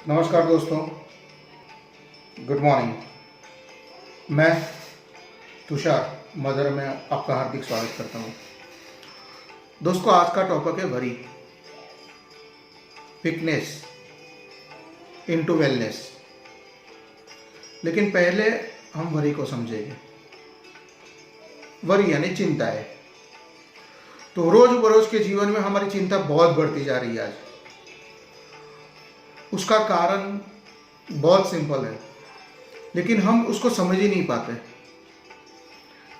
नमस्कार दोस्तों, good morning. मैं तुषार मदर में आपका हार्दिक स्वागत करता हूँ। दोस्तों, आज का टॉपिक है वरी, फिटनेस इनटू वेलनेस। लेकिन पहले हम वरी को समझेंगे। वरी यानी चिंता है। तो रोज बरोज के जीवन में हमारी चिंता बहुत बढ़ती जा रही है आज। उसका कारण बहुत सिंपल है, लेकिन हम उसको समझ ही नहीं पाते।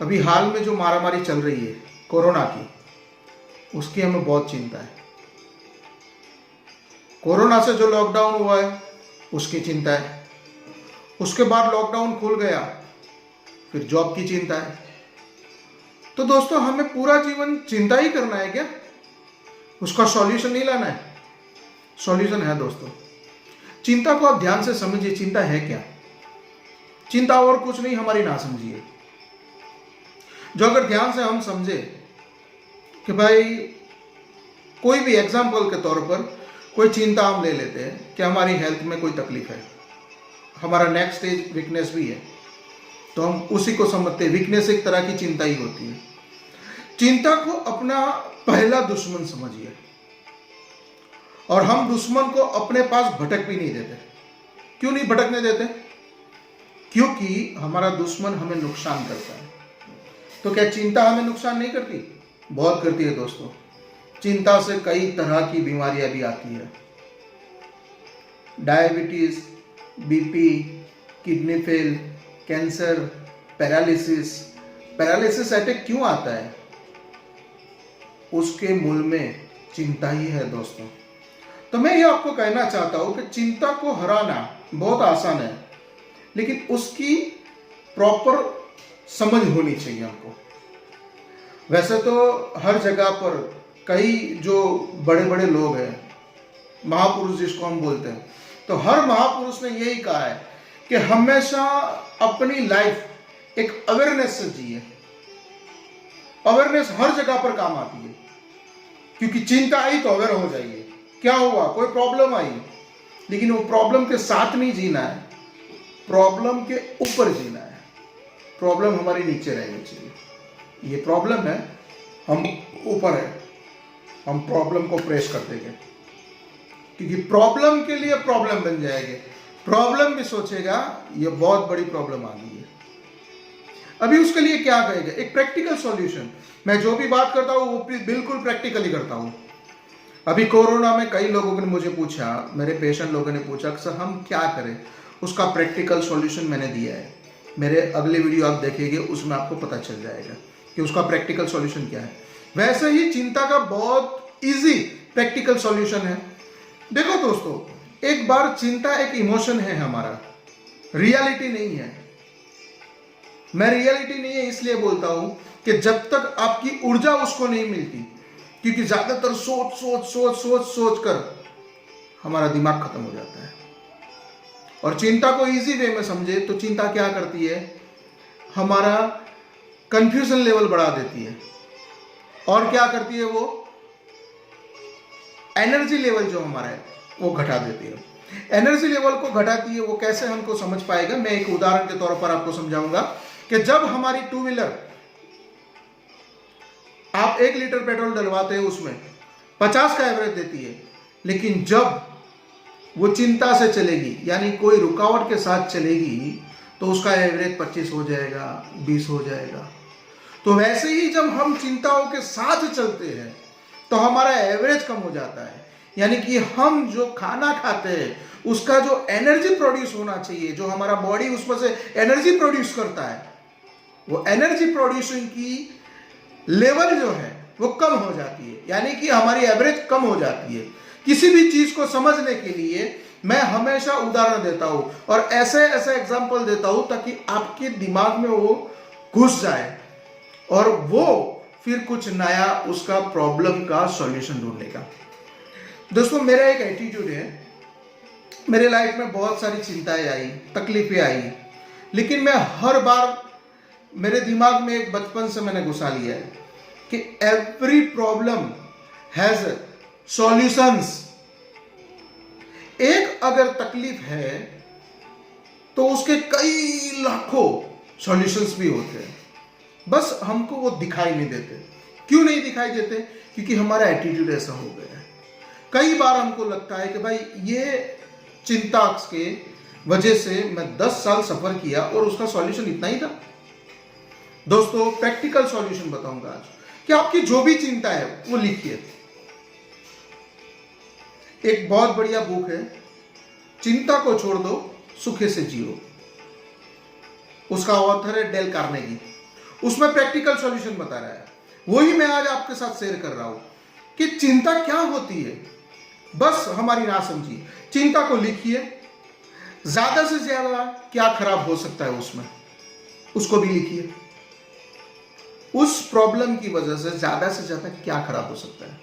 अभी हाल में जो मारामारी चल रही है कोरोना की, उसकी हमें बहुत चिंता है। कोरोना से जो लॉकडाउन हुआ है उसकी चिंता है। उसके बाद लॉकडाउन खुल गया, फिर जॉब की चिंता है। तो दोस्तों, हमें पूरा जीवन चिंता ही करना है क्या? उसका सॉल्यूशन नहीं लाना है? सॉल्यूशन है दोस्तों। चिंता को आप ध्यान से समझिए। चिंता है क्या? चिंता और कुछ नहीं, हमारी ना समझिए। जो अगर ध्यान से हम समझे कि भाई, कोई भी एग्जाम्पल के तौर पर कोई चिंता हम ले लेते हैं कि हमारी हेल्थ में कोई तकलीफ है, हमारा नेक्स्ट स्टेज वीकनेस भी है, तो हम उसी को समझते हैं। वीकनेस एक तरह की चिंता ही होती है। चिंता को अपना पहला दुश्मन समझिए, और हम दुश्मन को अपने पास भटक भी नहीं देते। क्यों नहीं भटकने देते? क्योंकि हमारा दुश्मन हमें नुकसान करता है। तो क्या चिंता हमें नुकसान नहीं करती? बहुत करती है दोस्तों। चिंता से कई तरह की बीमारियां भी आती है। Diabetes, BP, kidney fail, cancer, paralysis. Paralysis attack क्यों आता है? उसके मूल में चिंता ही है दोस्तों। तो मैं ये आपको कहना चाहता हूं कि चिंता को हराना बहुत आसान है, लेकिन उसकी प्रॉपर समझ होनी चाहिए हमको। वैसे तो हर जगह पर कई जो बड़े बड़े लोग हैं, महापुरुष जिसको हम बोलते हैं, तो हर महापुरुष ने यही कहा है कि हमेशा अपनी लाइफ एक अवेयरनेस से जिए। अवेयरनेस हर जगह पर काम आती है, क्योंकि चिंता आई तो अवेयर हो जाइए। क्या हुआ? कोई प्रॉब्लम आई, लेकिन वो प्रॉब्लम के साथ नहीं जीना है, प्रॉब्लम के ऊपर जीना है। प्रॉब्लम हमारी नीचे रहनी चाहिए। ये प्रॉब्लम है, हम ऊपर है, हम प्रॉब्लम को प्रेस कर देंगे, क्योंकि प्रॉब्लम के लिए प्रॉब्लम बन जाएंगे। प्रॉब्लम भी सोचेगा ये बहुत बड़ी प्रॉब्लम आ गई है। अभी उसके लिए क्या कहेगा? एक प्रैक्टिकल सॉल्यूशन। मैं जो भी बात करता हूँ वो बिल्कुल प्रैक्टिकली करता हूँ। अभी कोरोना में कई लोगों ने मुझे पूछा, मेरे पेशेंट लोगों ने पूछा कि सर हम क्या करें? उसका प्रैक्टिकल सॉल्यूशन मैंने दिया है। मेरे अगले वीडियो आप देखेंगे, उसमें आपको पता चल जाएगा कि उसका प्रैक्टिकल सॉल्यूशन क्या है। वैसे ही चिंता का बहुत इजी प्रैक्टिकल सॉल्यूशन है। देखो दोस्तों, एक बार चिंता एक इमोशन है हमारा, रियलिटी नहीं है। मैं रियलिटी नहीं है इसलिए बोलता हूं कि जब तक आपकी ऊर्जा उसको नहीं मिलती, क्योंकि ज्यादातर सोच सोच सोच सोच सोच कर हमारा दिमाग खत्म हो जाता है। और चिंता को इजी वे में समझे तो चिंता क्या करती है? हमारा कंफ्यूजन लेवल बढ़ा देती है। और क्या करती है? वो एनर्जी लेवल जो हमारा है वो घटा देती है। एनर्जी लेवल को घटाती है। वो कैसे हमको समझ पाएगा? मैं एक उदाहरण के तौर पर आपको समझाऊंगा कि जब हमारी टू व्हीलर, आप 1 लीटर पेट्रोल डलवाते हैं, उसमें 50 का एवरेज देती है, लेकिन जब वो चिंता से चलेगी, यानी कोई रुकावट के साथ चलेगी, तो उसका एवरेज 25 हो जाएगा, 20 हो जाएगा। तो वैसे ही जब हम चिंताओं के साथ चलते हैं तो हमारा एवरेज कम हो जाता है। यानी कि हम जो खाना खाते हैं उसका जो एनर्जी प्रोड्यूस होना चाहिए, जो हमारा बॉडी उसमें से एनर्जी प्रोड्यूस करता है, वो एनर्जी प्रोड्यूसिंग की लेवल जो है वो कम हो जाती है। यानी कि हमारी एवरेज कम हो जाती है। किसी भी चीज को समझने के लिए मैं हमेशा उदाहरण देता हूं और ऐसे ऐसे एग्जांपल देता हूं ताकि आपके दिमाग में वो घुस जाए और वो फिर कुछ नया उसका प्रॉब्लम का सॉल्यूशन ढूंढने का। दोस्तों, मेरा एक एटीट्यूड है। मेरे लाइफ में बहुत सारी चिंताएं आई, तकलीफें आई, लेकिन मैं हर बार, मेरे दिमाग में एक बचपन से मैंने घुसा लिया है कि एवरी प्रॉब्लम हैज सॉल्यूशंस। एक अगर तकलीफ है तो उसके कई लाखों सॉल्यूशंस भी होते हैं, बस हमको वो दिखाई नहीं देते। क्यों नहीं दिखाई देते? क्योंकि हमारा एटीट्यूड ऐसा हो गया है। कई बार हमको लगता है कि भाई ये चिंता के वजह से मैं 10 साल सफर किया और उसका सॉल्यूशन इतना ही था। दोस्तों, प्रैक्टिकल सॉल्यूशन बताऊंगा आज कि आपकी जो भी चिंता है वो लिखिए। एक बहुत बढ़िया बुक है, चिंता को छोड़ दो सुखे से जियो। उसका ऑथर है डेल कार्नेगी। उसमें प्रैक्टिकल सॉल्यूशन बता रहा है, वही मैं आज आपके साथ शेयर कर रहा हूं कि चिंता क्या होती है। बस हमारी ना समझिए, चिंता को लिखिए। ज्यादा से ज्यादा क्या खराब हो सकता है उसमें, उसको भी लिखिए। उस प्रॉब्लम की वजह से ज्यादा क्या खराब हो सकता है,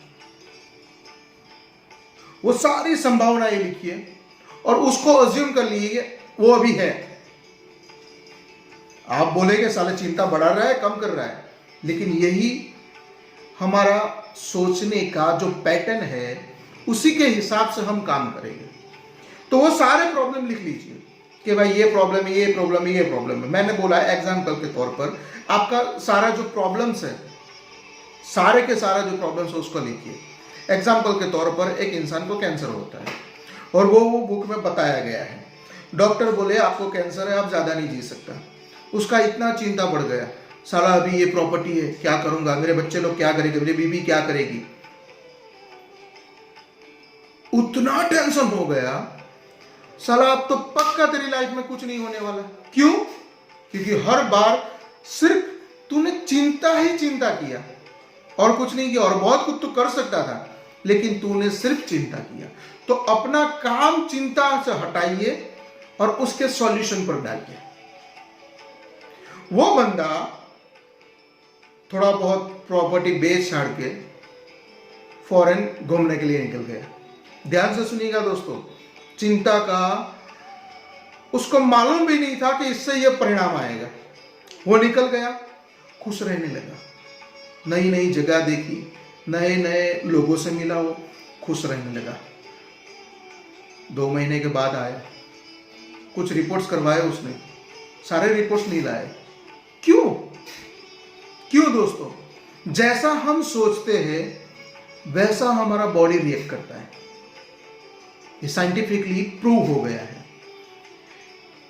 वो सारी संभावनाएं लिखिए और उसको अज्यूम कर लीजिए वो अभी है। आप बोलेंगे साले चिंता बढ़ा रहा है कम कर रहा है, लेकिन यही हमारा सोचने का जो पैटर्न है उसी के हिसाब से हम काम करेंगे। तो वो सारे प्रॉब्लम लिख लीजिए कि भाई ये प्रॉब्लम है, ये प्रॉब्लम है, ये प्रॉब्लम है। मैंने बोला है एग्जाम्पल के तौर पर आपका सारा जो प्रॉब्लम्स है, सारे के सारा जो प्रॉब्लम्स है उसको लिखिए। एग्जाम्पल के तौर पर एक इंसान को कैंसर होता है और वो बुक में बताया गया है, डॉक्टर बोले आपको कैंसर है, आप ज्यादा नहीं जी सकता। उसका इतना चिंता बढ़ गया, साला अभी ये प्रॉपर्टी है, क्या करूंगा, मेरे बच्चे लोग क्या करेंगे, मेरी बीवी क्या करेगी, उतना टेंशन हो गया। साला अब तो पक्का तेरी लाइफ में कुछ नहीं होने वाला। क्यों? क्योंकि हर बार सिर्फ तूने चिंता ही चिंता किया और कुछ नहीं किया। और बहुत कुछ तो कर सकता था, लेकिन तूने सिर्फ चिंता किया। तो अपना काम चिंता से हटाइए और उसके सॉल्यूशन पर डालिए। वो बंदा थोड़ा बहुत प्रॉपर्टी बेच छाड़ के फॉरेन घूमने के लिए निकल गया। ध्यान से सुनिएगा दोस्तों, चिंता का उसको मालूम भी नहीं था कि इससे यह परिणाम आएगा। वो निकल गया, खुश रहने लगा, नई नई जगह देखी, नए नए लोगों से मिला, वो खुश रहने लगा। 2 महीने के बाद आया, कुछ रिपोर्ट्स करवाए उसने, सारे रिपोर्ट्स नहीं लाए। क्यों? क्यों दोस्तों? जैसा हम सोचते हैं वैसा हमारा बॉडी रिएक्ट करता है। ये साइंटिफिकली प्रूव हो गया है।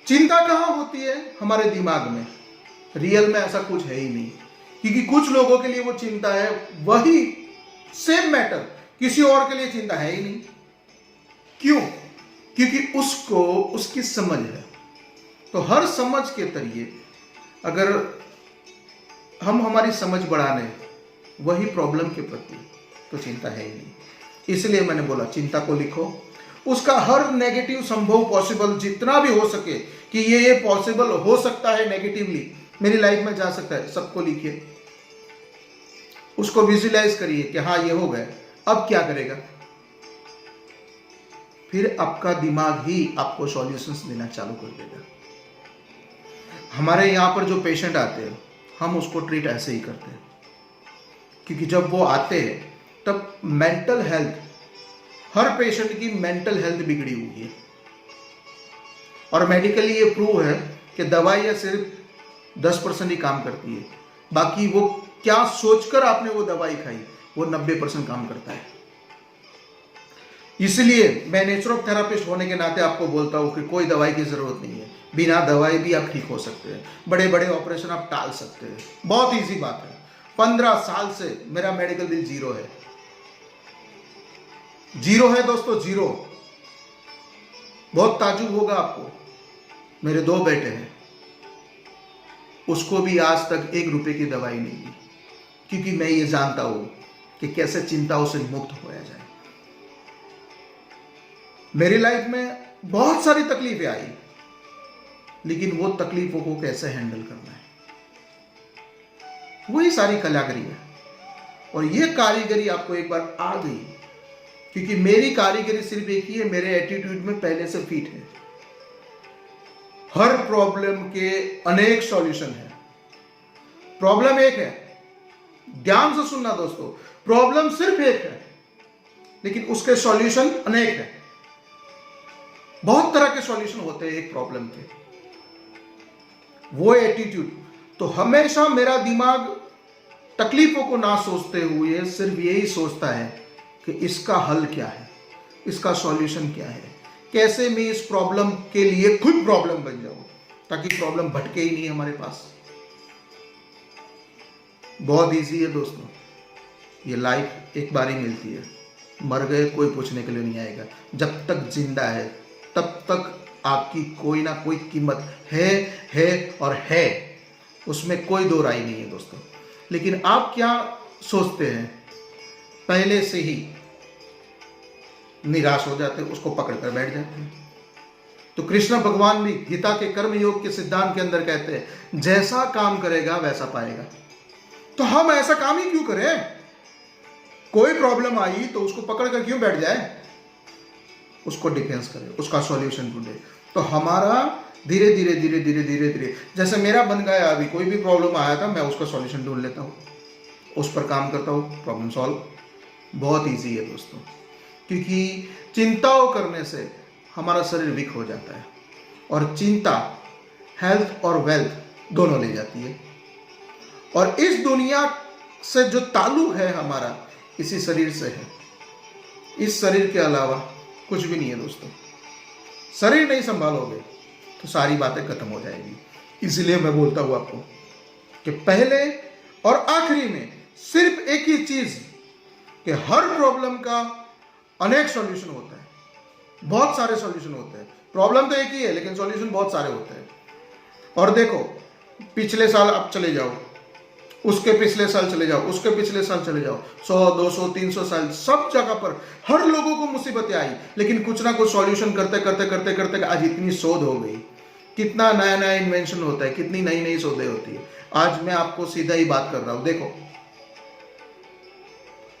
चिंता कहां होती है? हमारे दिमाग में। रियल में ऐसा कुछ है ही नहीं, क्योंकि कुछ लोगों के लिए वो चिंता है, वही सेम मैटर किसी और के लिए चिंता है ही नहीं। क्यों? क्योंकि उसको उसकी समझ है। तो हर समझ के तरीके अगर हम हमारी समझ बढ़ाने वही प्रॉब्लम के प्रति, तो चिंता है ही नहीं। इसलिए मैंने बोला चिंता को लिखो, उसका हर नेगेटिव संभव पॉसिबल जितना भी हो सके कि ये पॉसिबल हो सकता है, नेगेटिवली मेरी लाइफ में जा सकता है, सबको लिखिए। उसको विजुअलाइज करिए कि हाँ ये हो गया, अब क्या करेगा। फिर आपका दिमाग ही आपको सॉल्यूशंस देना चालू कर देगा। हमारे यहाँ पर जो पेशेंट आते हैं हम उसको ट्रीट ऐसे ही करते हैं, क्योंकि जब वो आते हैं तब मेंटल हेल्थ, हर पेशेंट की मेंटल हेल्थ बिगड़ी हुई है। और मेडिकली ये प्रूव है कि दवाइयाँ सिर्फ 10% ही काम करती है, बाकी वो क्या सोचकर आपने वो दवाई खाई वो 90% काम करता है। इसलिए मैं नेचुरोपैथिस्ट होने के नाते आपको बोलता हूं कि कोई दवाई की जरूरत नहीं है, बिना दवाई भी आप ठीक हो सकते हैं, बड़े बड़े ऑपरेशन आप टाल सकते हैं। बहुत इजी बात है। 15 साल से मेरा मेडिकल बिल जीरो है। जीरो है दोस्तों, जीरो। बहुत ताजुब होगा आपको। मेरे 2 बेटे हैं, उसको भी आज तक 1 रुपए की दवाई नहीं दी, क्योंकि मैं ये जानता हूं कि कैसे चिंताओं से मुक्त होया जाए। मेरी लाइफ में बहुत सारी तकलीफें आई, लेकिन वो तकलीफों को कैसे हैंडल करना है, वही सारी कारीगरी है। और ये कारीगरी आपको एक बार आ गई, क्योंकि मेरी कारीगरी सिर्फ एक ही है, मेरे एटीट्यूड में पहले से फिट है। हर प्रॉब्लम के अनेक सॉल्यूशन है। प्रॉब्लम एक है, ध्यान से सुनना दोस्तों, प्रॉब्लम सिर्फ एक है, लेकिन उसके सॉल्यूशन अनेक है। बहुत तरह के सॉल्यूशन होते हैं एक प्रॉब्लम के। वो एटीट्यूड, तो हमेशा मेरा दिमाग तकलीफों को ना सोचते हुए सिर्फ यही सोचता है कि इसका हल क्या है, इसका सॉल्यूशन क्या है, कैसे मैं इस प्रॉब्लम के लिए खुद प्रॉब्लम बन जाऊं ताकि प्रॉब्लम भटके ही नहीं हमारे पास। बहुत इजी है दोस्तों, ये लाइफ एक बार ही मिलती है, मर गए कोई पूछने के लिए नहीं आएगा। जब तक जिंदा है तब तक आपकी कोई ना कोई कीमत है और है, उसमें कोई दो राय नहीं है दोस्तों। लेकिन आप क्या सोचते हैं, पहले से ही निराश हो जाते हैं, उसको पकड़ कर बैठ जाते हैं। तो कृष्ण भगवान भी गीता के कर्म योग के सिद्धांत के अंदर कहते हैं जैसा काम करेगा वैसा पाएगा। तो हम ऐसा काम ही क्यों करें? कोई प्रॉब्लम आई तो उसको पकड़ कर क्यों बैठ जाए, उसको डिफेंस करें, उसका सॉल्यूशन ढूंढे। तो हमारा धीरे धीरे धीरे धीरे धीरे धीरे, जैसे मेरा बन गया, अभी कोई भी प्रॉब्लम आया था मैं उसका सॉल्यूशन ढूंढ लेता हूँ, उस पर काम करता हूँ, प्रॉब्लम सॉल्व। बहुत ईजी है दोस्तों, क्योंकि चिंताओं करने से हमारा शरीर वीक हो जाता है, और चिंता हेल्थ और वेल्थ दोनों ले जाती है। और इस दुनिया से जो ताल्लुक है हमारा इसी शरीर से है, इस शरीर के अलावा कुछ भी नहीं है दोस्तों। शरीर नहीं संभालोगे तो सारी बातें खत्म हो जाएगी। इसलिए मैं बोलता हूं आपको कि पहले और आखिरी में सिर्फ एक ही चीज, कि हर प्रॉब्लम का अनेक सॉल्यूशन होता है, बहुत सारे सॉल्यूशन होते हैं। प्रॉब्लम तो एक ही है लेकिन सॉल्यूशन बहुत सारे होते हैं। और देखो, पिछले साल आप चले जाओ, उसके पिछले साल चले जाओ, उसके पिछले साल चले जाओ, 100 200 300 साल, सब जगह पर हर लोगों को मुसीबतें आई, लेकिन कुछ ना कुछ सॉल्यूशन करते करते करते करते आज इतनी शोध हो गई, कितना नया नया इन्वेंशन होता है, कितनी नई नई शोधें होती है। आज मैं आपको सीधा ही बात कर रहा हूं, देखो।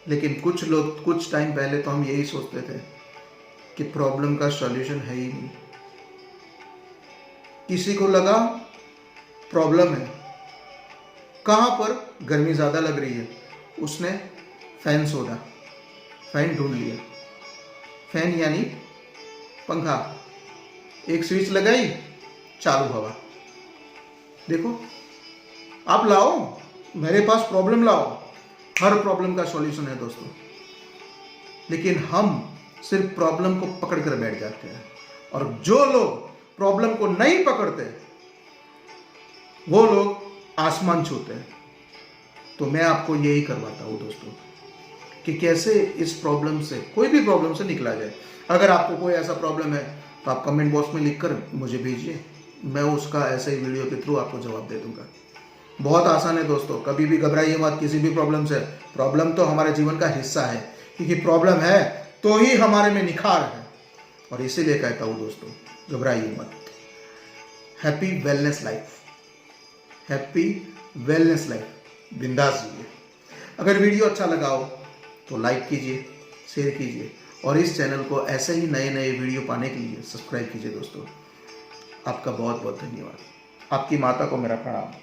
लेकिन कुछ लोग, कुछ टाइम पहले तो हम यही सोचते थे कि प्रॉब्लम का सॉल्यूशन है ही नहीं। किसी को लगा प्रॉब्लम है, कहां पर गर्मी ज्यादा लग रही है, उसने फैन शोधा, फैन ढूंढ लिया। फैन यानी पंखा, एक स्विच लगाई, चालू हवा। देखो, आप लाओ, मेरे पास प्रॉब्लम लाओ, हर प्रॉब्लम का सॉल्यूशन है दोस्तों। लेकिन हम सिर्फ प्रॉब्लम को पकड़ कर बैठ जाते हैं, और जो लोग प्रॉब्लम को नहीं पकड़ते वो लोग आसमान छूते हैं। तो मैं आपको यही करवाता हूं दोस्तों कि कैसे इस प्रॉब्लम से, कोई भी प्रॉब्लम से निकला जाए। अगर आपको कोई ऐसा प्रॉब्लम है तो आप कमेंट बॉक्स में लिखकर मुझे भेजिए, मैं उसका ऐसे ही वीडियो के थ्रू आपको जवाब दे दूंगा। बहुत आसान है दोस्तों, कभी भी घबराइए मत किसी भी प्रॉब्लम से। प्रॉब्लम तो हमारे जीवन का हिस्सा है, क्योंकि प्रॉब्लम है तो ही हमारे में निखार है। और इसीलिए कहता हूं दोस्तों, घबराइए मत। Happy wellness life, happy wellness life, बिंदास जिए। अगर वीडियो अच्छा लगा हो तो लाइक कीजिए, शेयर कीजिए, और इस चैनल को ऐसे ही नए नए वीडियो पाने के लिए सब्सक्राइब कीजिए दोस्तों। आपका बहुत बहुत धन्यवाद। आपकी माता को मेरा प्रणाम।